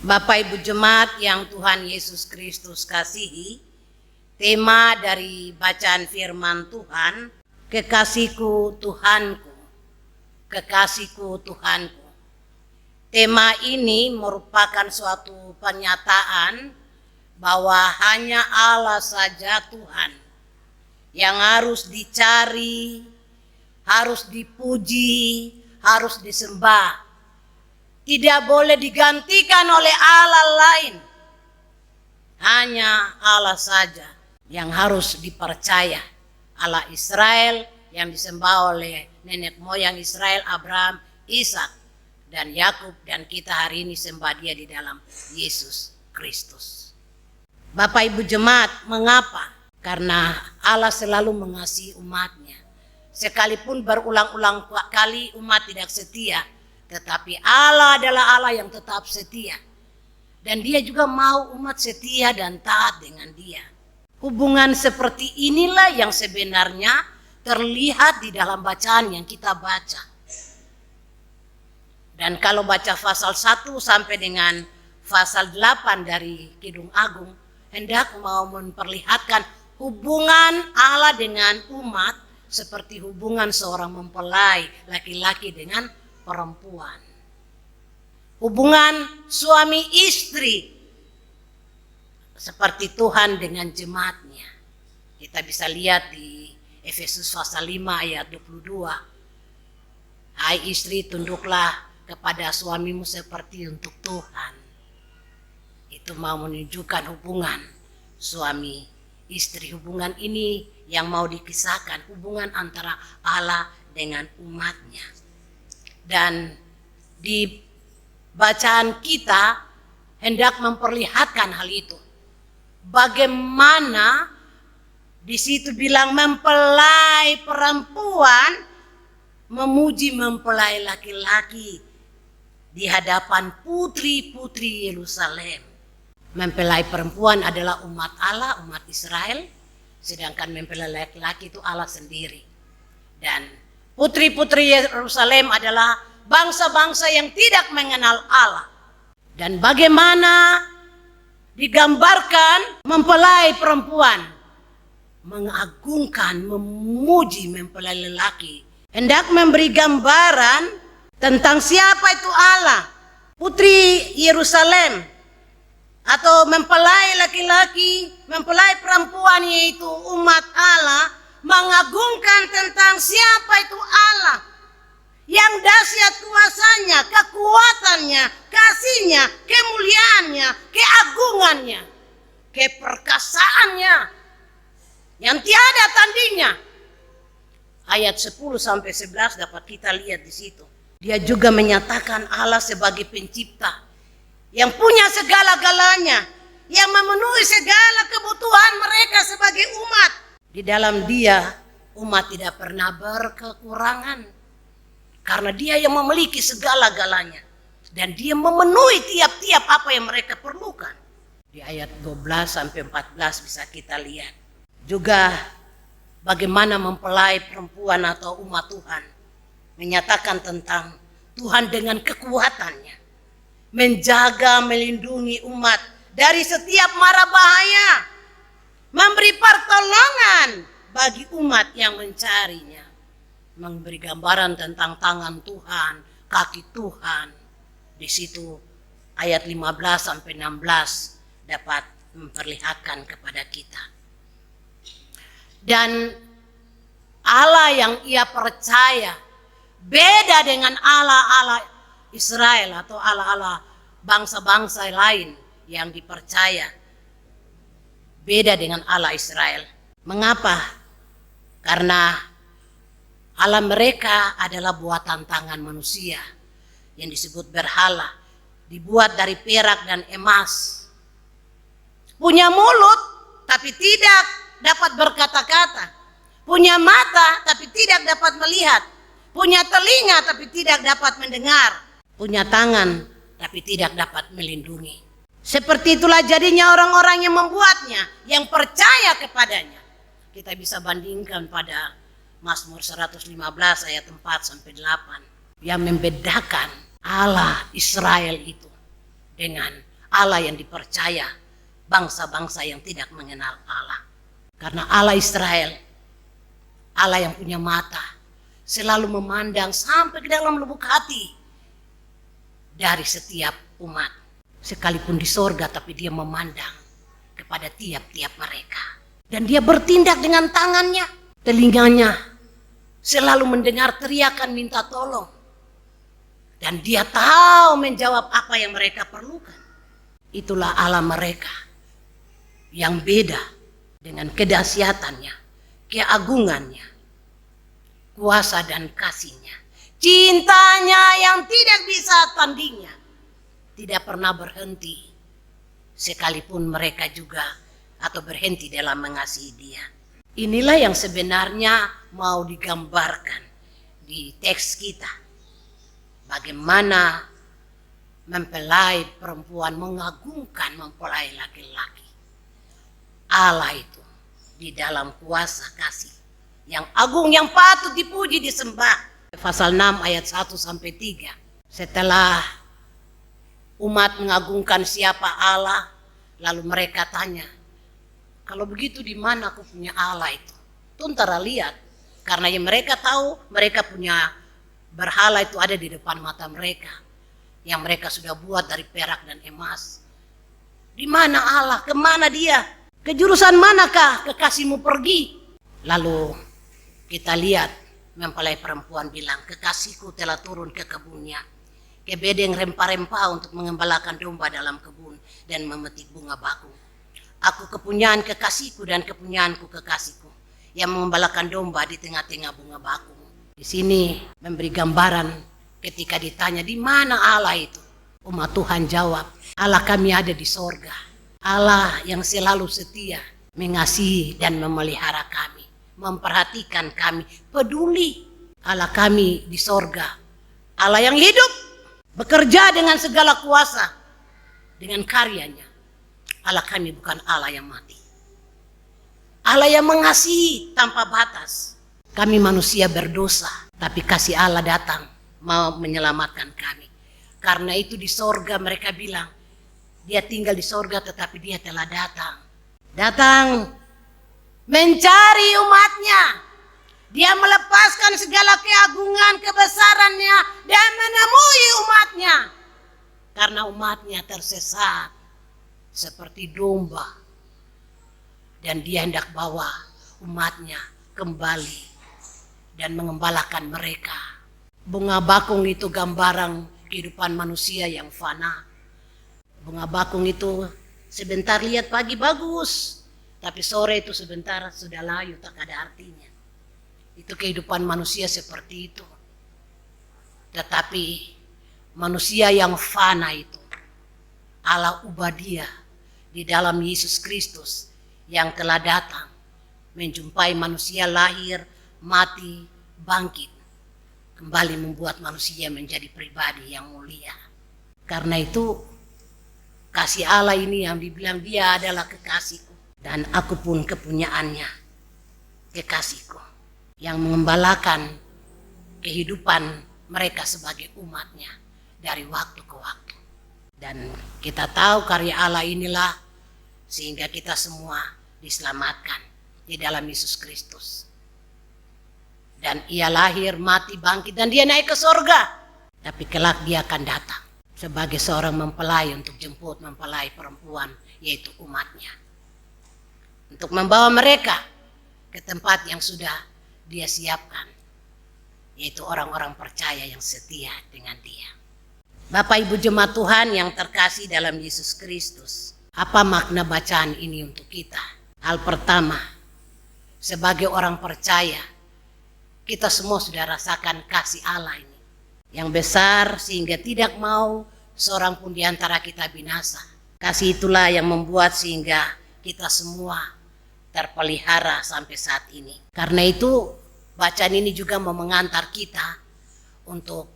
Bapak Ibu Jemaat yang Tuhan Yesus Kristus kasihi, tema dari bacaan firman Tuhan, kekasihku Tuhanku, kekasihku Tuhanku. Tema ini merupakan suatu pernyataan bahwa hanya Allah saja Tuhan yang harus dicari, harus dipuji, harus disembah. Tidak boleh digantikan oleh Allah lain. Hanya Allah saja yang harus dipercaya. Allah Israel yang disembah oleh nenek moyang Israel, Abraham, Ishak, dan Yakub, dan kita hari ini sembah dia di dalam Yesus Kristus. Bapak Ibu Jemaat, mengapa? Karena Allah selalu mengasihi umatnya. Sekalipun berulang-ulang kali umat tidak setia, tetapi Allah adalah Allah yang tetap setia. Dan dia juga mau umat setia dan taat dengan dia. Hubungan seperti inilah yang sebenarnya terlihat di dalam bacaan yang kita baca. Dan kalau baca pasal 1 sampai dengan pasal 8 dari Kidung Agung, hendak mau memperlihatkan hubungan Allah dengan umat seperti hubungan seorang mempelai laki-laki dengan perempuan. Hubungan suami istri seperti Tuhan dengan jemaatnya. Kita bisa lihat di Efesus pasal 5 ayat 22. Hai istri, tunduklah kepada suamimu seperti untuk Tuhan. Itu mau menunjukkan hubungan suami istri. Hubungan ini yang mau dikisahkan, hubungan antara Allah dengan umatnya. Dan di bacaan kita hendak memperlihatkan hal itu. Bagaimana di situ bilang mempelai perempuan memuji mempelai laki-laki di hadapan putri-putri Yerusalem. Mempelai perempuan adalah umat Allah, umat Israel, sedangkan mempelai laki-laki itu Allah sendiri. Dan putri-putri Yerusalem adalah bangsa-bangsa yang tidak mengenal Allah. Dan bagaimana digambarkan mempelai perempuan mengagungkan, memuji mempelai lelaki. Hendak memberi gambaran tentang siapa itu Allah. Putri Yerusalem atau mempelai laki-laki, mempelai perempuan yaitu umat Allah, mengagungkan tentang siapa itu Allah yang dahsyat kuasanya, kekuatannya, kasihnya, kemuliaannya, keagungannya, keperkasaannya yang tiada tandingnya. Ayat 10 sampai 11 dapat kita lihat di situ. Dia juga menyatakan Allah sebagai pencipta yang punya segala-galanya, yang memenuhi segala kebutuhan mereka sebagai umat. Di dalam dia, umat tidak pernah berkekurangan. Karena dia yang memiliki segala-galanya. Dan dia memenuhi tiap-tiap apa yang mereka perlukan. Di ayat 12 sampai 14 bisa kita lihat. Juga bagaimana mempelai perempuan atau umat Tuhan menyatakan tentang Tuhan dengan kekuatannya. Menjaga, melindungi umat dari setiap mara bahaya. Memberi pertolongan bagi umat yang mencarinya. Memberi gambaran tentang tangan Tuhan, kaki Tuhan. Di situ ayat 15 sampai 16 dapat memperlihatkan kepada kita. Dan Allah yang ia percaya beda dengan Allah-Allah Israel atau Allah-Allah bangsa-bangsa lain yang dipercaya. Beda dengan Allah Israel. Mengapa? Karena Allah mereka adalah buatan tangan manusia yang disebut berhala, dibuat dari perak dan emas. Punya mulut tapi tidak dapat berkata-kata. Punya mata tapi tidak dapat melihat. Punya telinga tapi tidak dapat mendengar. Punya tangan tapi tidak dapat melindungi. Seperti itulah jadinya orang-orang yang membuatnya, yang percaya kepadanya. Kita bisa bandingkan pada Mazmur 115 ayat 4 sampai 8. Yang membedakan Allah Israel itu dengan Allah yang dipercaya bangsa-bangsa yang tidak mengenal Allah. Karena Allah Israel, Allah yang punya mata, selalu memandang sampai ke dalam lubuk hati dari setiap umat. Sekalipun di sorga, tapi dia memandang kepada tiap-tiap mereka. Dan dia bertindak dengan tangannya, telinganya selalu mendengar teriakan minta tolong. Dan dia tahu menjawab apa yang mereka perlukan. Itulah Allah mereka yang beda dengan kedahsyatannya, keagungannya, kuasa dan kasihnya. Cintanya yang tidak bisa tandingnya. Tidak pernah berhenti. Sekalipun mereka juga atau berhenti dalam mengasihi dia. Inilah yang sebenarnya mau digambarkan di teks kita. Bagaimana mempelai perempuan mengagungkan mempelai laki-laki. Allah itu di dalam kuasa kasih yang agung, yang patut dipuji, disembah. Pasal 6 ayat 1 sampai 3. Setelah umat mengagungkan siapa Allah, lalu mereka tanya, kalau begitu di mana aku punya Allah itu? Tuntara lihat, karena yang mereka tahu mereka punya berhala itu ada di depan mata mereka, yang mereka sudah buat dari perak dan emas. Di mana Allah? Kemana dia? Ke jurusan manakah kekasihmu pergi? Lalu kita lihat mempelai perempuan bilang, kekasihku telah turun ke kebunnya, ke bedeng rempah-rempah untuk mengembalakan domba dalam kebun dan memetik bunga bakung. Aku kepunyaan kekasihku dan kepunyaanku kekasihku, yang mengembalakan domba di tengah-tengah bunga bakung. Di sini memberi gambaran ketika ditanya di mana Allah itu. Umat Tuhan jawab, Allah kami ada di sorga. Allah yang selalu setia, mengasihi dan memelihara kami, memperhatikan kami, peduli. Allah kami di sorga, Allah yang hidup, bekerja dengan segala kuasa, dengan karyanya. Allah kami bukan Allah yang mati. Allah yang mengasihi tanpa batas. Kami manusia berdosa, tapi kasih Allah datang mau menyelamatkan kami. Karena itu di sorga mereka bilang, dia tinggal di sorga tetapi dia telah datang. Datang mencari umatnya. Dia melepaskan segala keagungan, kebesarannya dan menemui umatnya. Karena umatnya tersesat seperti domba. Dan dia hendak bawa umatnya kembali dan mengembalakan mereka. Bunga bakung itu gambaran kehidupan manusia yang fana. Bunga bakung itu sebentar lihat pagi bagus, tapi sore itu sebentar sudah layu, tak ada artinya. Itu kehidupan manusia seperti itu. Tetapi manusia yang fana itu, Allah ubah dia di dalam Yesus Kristus yang telah datang menjumpai manusia lahir, mati, bangkit, kembali membuat manusia menjadi pribadi yang mulia. Karena itu kasih Allah ini yang dibilang dia adalah kekasihku dan aku pun kepunyaannya, kekasihku yang mengembalakan kehidupan mereka sebagai umatnya dari waktu ke waktu. Dan kita tahu karya Allah inilah sehingga kita semua diselamatkan di dalam Yesus Kristus. Dan ia lahir, mati, bangkit, dan dia naik ke sorga. Tapi kelak dia akan datang sebagai seorang mempelai untuk jemput mempelai perempuan, yaitu umatnya. Untuk membawa mereka ke tempat yang sudah dia siapkan, yaitu orang-orang percaya yang setia dengan dia. Bapak Ibu jemaat Tuhan yang terkasih dalam Yesus Kristus, apa makna bacaan ini untuk kita? Hal pertama, sebagai orang percaya, kita semua sudah rasakan kasih Allah ini yang besar sehingga tidak mau seorang pun di antara kita binasa. Kasih itulah yang membuat sehingga kita semua terpelihara sampai saat ini. Karena itu bacaan ini juga mau mengantar kita untuk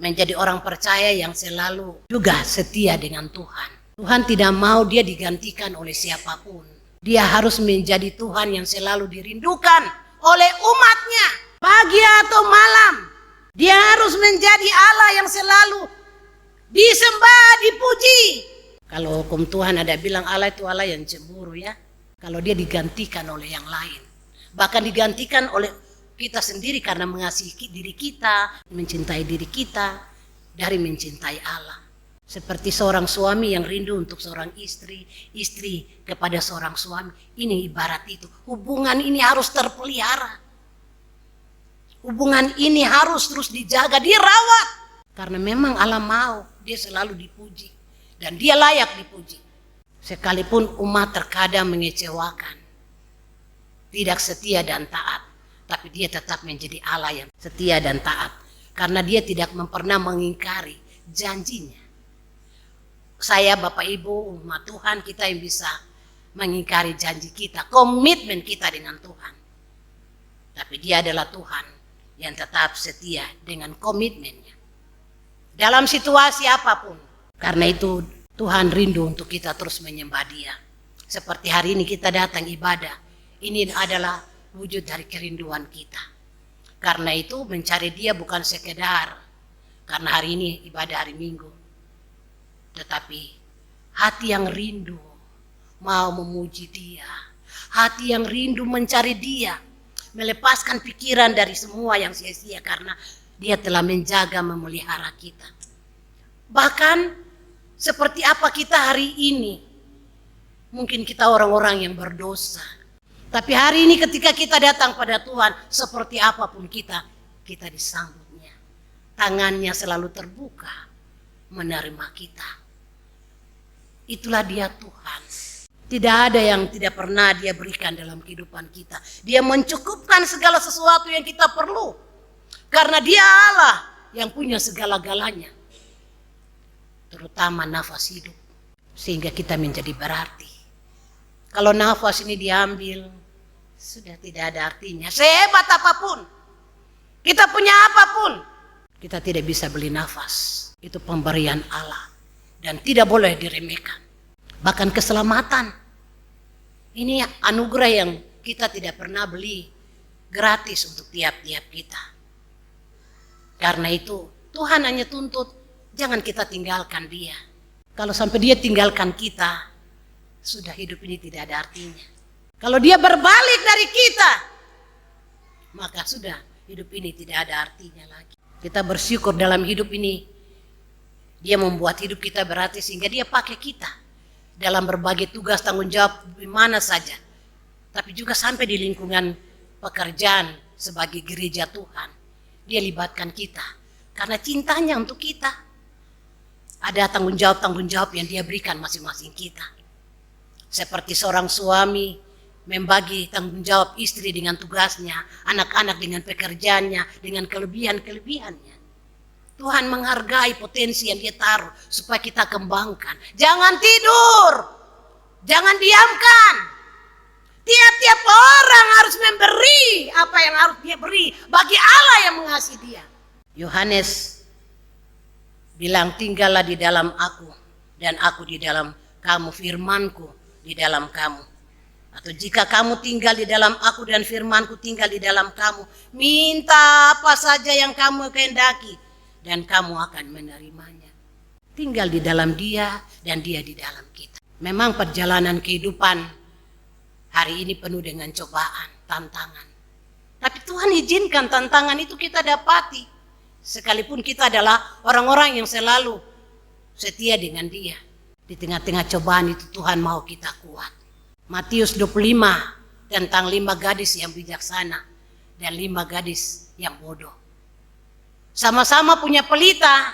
menjadi orang percaya yang selalu juga setia dengan Tuhan. Tuhan tidak mau dia digantikan oleh siapapun. Dia harus menjadi Tuhan yang selalu dirindukan oleh umatnya. Pagi atau malam, dia harus menjadi Allah yang selalu disembah, dipuji. Kalau hukum Tuhan ada bilang Allah itu Allah yang cemburu ya. Kalau dia digantikan oleh yang lain. Bahkan digantikan oleh kita sendiri karena mengasihi diri kita, mencintai diri kita dari mencintai Allah. Seperti seorang suami yang rindu untuk seorang istri, istri kepada seorang suami. Ini ibarat itu. Hubungan ini harus terpelihara. Hubungan ini harus terus dijaga, dirawat. Karena memang Allah mau dia selalu dipuji. Dan dia layak dipuji. Sekalipun umat terkadang mengecewakan. Tidak setia dan taat. Tapi dia tetap menjadi Allah yang setia dan taat. Karena dia tidak pernah mengingkari janjinya. Saya, Bapak Ibu, umat Tuhan, kita yang bisa mengingkari janji kita. Komitmen kita dengan Tuhan. Tapi dia adalah Tuhan yang tetap setia dengan komitmennya. Dalam situasi apapun. Karena itu Tuhan rindu untuk kita terus menyembah dia. Seperti hari ini kita datang ibadah. Ini adalah wujud dari kerinduan kita. Karena itu mencari dia bukan sekedar. Karena hari ini ibadah hari Minggu. Tetapi hati yang rindu mau memuji dia. Hati yang rindu mencari dia. Melepaskan pikiran dari semua yang sia-sia. Karena dia telah menjaga memelihara kita. Bahkan seperti apa kita hari ini. Mungkin kita orang-orang yang berdosa. Tapi hari ini ketika kita datang pada Tuhan. Seperti apapun kita disambutnya. Tangannya selalu terbuka. Menerima kita. Itulah dia Tuhan. Tidak ada yang tidak pernah dia berikan dalam kehidupan kita. Dia mencukupkan segala sesuatu yang kita perlu. Karena dia Allah yang punya segala-galanya. Terutama nafas hidup. Sehingga kita menjadi berarti. Kalau nafas ini diambil, sudah tidak ada artinya. Sehebat apapun. Kita punya apapun. Kita tidak bisa beli nafas. Itu pemberian Allah. Dan tidak boleh diremehkan. Bahkan keselamatan. Ini anugerah yang kita tidak pernah beli gratis untuk tiap-tiap kita. Karena itu Tuhan hanya tuntut. Jangan kita tinggalkan dia. Kalau sampai dia tinggalkan kita, sudah hidup ini tidak ada artinya. Kalau dia berbalik dari kita, maka sudah hidup ini tidak ada artinya lagi. Kita bersyukur dalam hidup ini. Dia membuat hidup kita berarti sehingga dia pakai kita. Dalam berbagai tugas tanggung jawab di mana saja. Tapi juga sampai di lingkungan pekerjaan sebagai gereja Tuhan. Dia libatkan kita. Karena cintanya untuk kita. Ada tanggung jawab yang dia berikan masing-masing kita. Seperti seorang suami membagi tanggung jawab istri dengan tugasnya, anak-anak dengan pekerjaannya, dengan kelebihan-kelebihannya. Tuhan menghargai potensi yang dia taruh supaya kita kembangkan. Jangan tidur, jangan diamkan. Tiap-tiap orang harus memberi apa yang harus dia beri bagi Allah yang mengasihi dia. Yohanes bilang, tinggallah di dalam aku dan aku di dalam kamu, firmanku di dalam kamu. Atau jika kamu tinggal di dalam aku dan firmanku tinggal di dalam kamu, minta apa saja yang kamu kehendaki dan kamu akan menerimanya. Tinggal di dalam dia dan dia di dalam kita. Memang perjalanan kehidupan hari ini penuh dengan cobaan, tantangan. Tapi Tuhan izinkan tantangan itu kita dapati. Sekalipun kita adalah orang-orang yang selalu setia dengan dia. Di tengah-tengah cobaan itu Tuhan mau kita kuat. Matius 25 tentang 5 gadis yang bijaksana dan 5 gadis yang bodoh. Sama-sama punya pelita,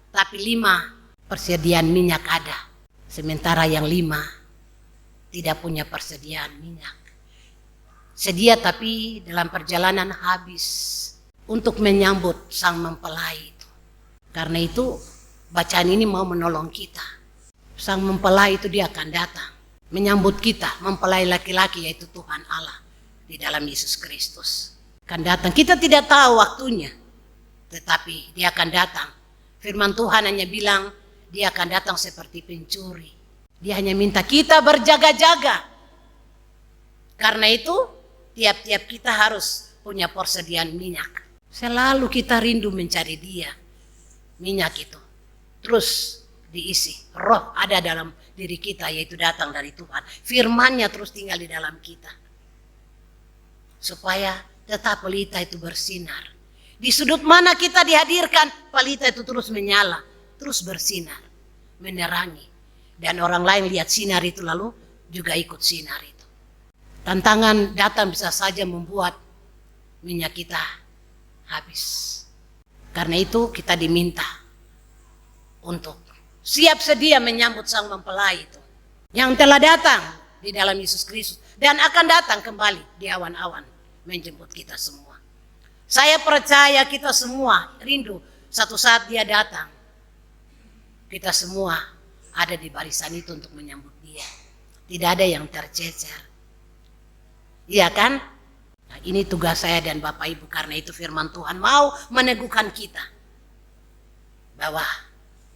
tapi 5 persediaan minyak ada. Sementara yang 5 tidak punya persediaan minyak. Sedia tapi dalam perjalanan habis. Untuk menyambut sang mempelai itu. Karena itu bacaan ini mau menolong kita. Sang mempelai itu dia akan datang. Menyambut kita, mempelai laki-laki yaitu Tuhan Allah. Di dalam Yesus Kristus. Akan datang, kita tidak tahu waktunya. Tetapi dia akan datang. Firman Tuhan hanya bilang, dia akan datang seperti pencuri. Dia hanya minta kita berjaga-jaga. Karena itu, tiap-tiap kita harus punya persediaan minyak. Selalu kita rindu mencari dia. Minyak itu. Terus diisi. Roh ada dalam diri kita, yaitu datang dari Tuhan. Firman-Nya terus tinggal di dalam kita. Supaya tetap pelita itu bersinar. Di sudut mana kita dihadirkan, pelita itu terus menyala, terus bersinar, menerangi. Dan orang lain lihat sinar itu lalu juga ikut sinar itu. Tantangan datang bisa saja membuat minyak kita habis. Karena itu kita diminta untuk siap sedia menyambut sang mempelai itu, yang telah datang di dalam Yesus Kristus dan akan datang kembali di awan-awan menjemput kita semua. Saya percaya kita semua rindu satu saat dia datang. Kita semua ada di barisan itu untuk menyambut dia. Tidak ada yang tercecer. Iya kan? Nah, ini tugas saya dan Bapak Ibu, karena itu firman Tuhan mau meneguhkan kita bahwa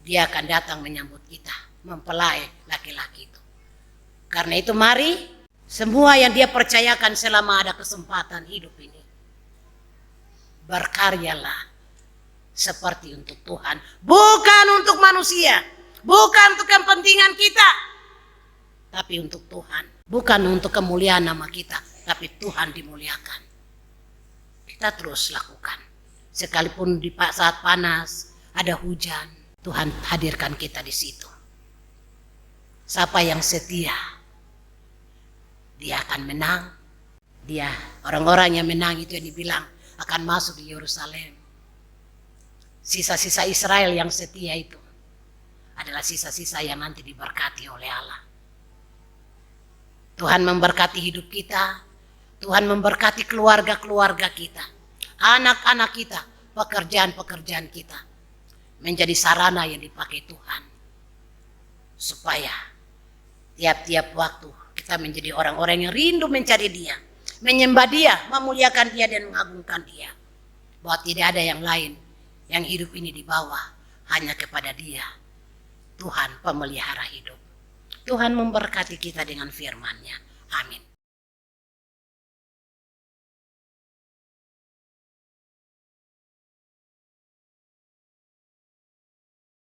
dia akan datang menyambut kita, mempelai laki-laki itu. Karena itu mari semua yang dia percayakan selama ada kesempatan hidup ini, berkaryalah seperti untuk Tuhan, bukan untuk manusia, bukan untuk kepentingan kita, tapi untuk Tuhan. Bukan untuk kemuliaan nama kita, tapi Tuhan dimuliakan. Kita terus lakukan. Sekalipun di saat panas, ada hujan, Tuhan hadirkan kita di situ. Siapa yang setia, dia akan menang. Dia, orang-orang yang menang itu yang dibilang akan masuk di Yerusalem. Sisa-sisa Israel yang setia itu adalah sisa-sisa yang nanti diberkati oleh Allah. Tuhan memberkati hidup kita, Tuhan memberkati keluarga-keluarga kita, anak-anak kita, pekerjaan-pekerjaan kita, menjadi sarana yang dipakai Tuhan. Supaya tiap-tiap waktu kita menjadi orang-orang yang rindu mencari dia, menyembah dia, memuliakan dia dan mengagungkan dia. Bahwa tidak ada yang lain yang hidup ini di bawah, hanya kepada dia, Tuhan pemelihara hidup. Tuhan memberkati kita dengan firman-Nya. Amin.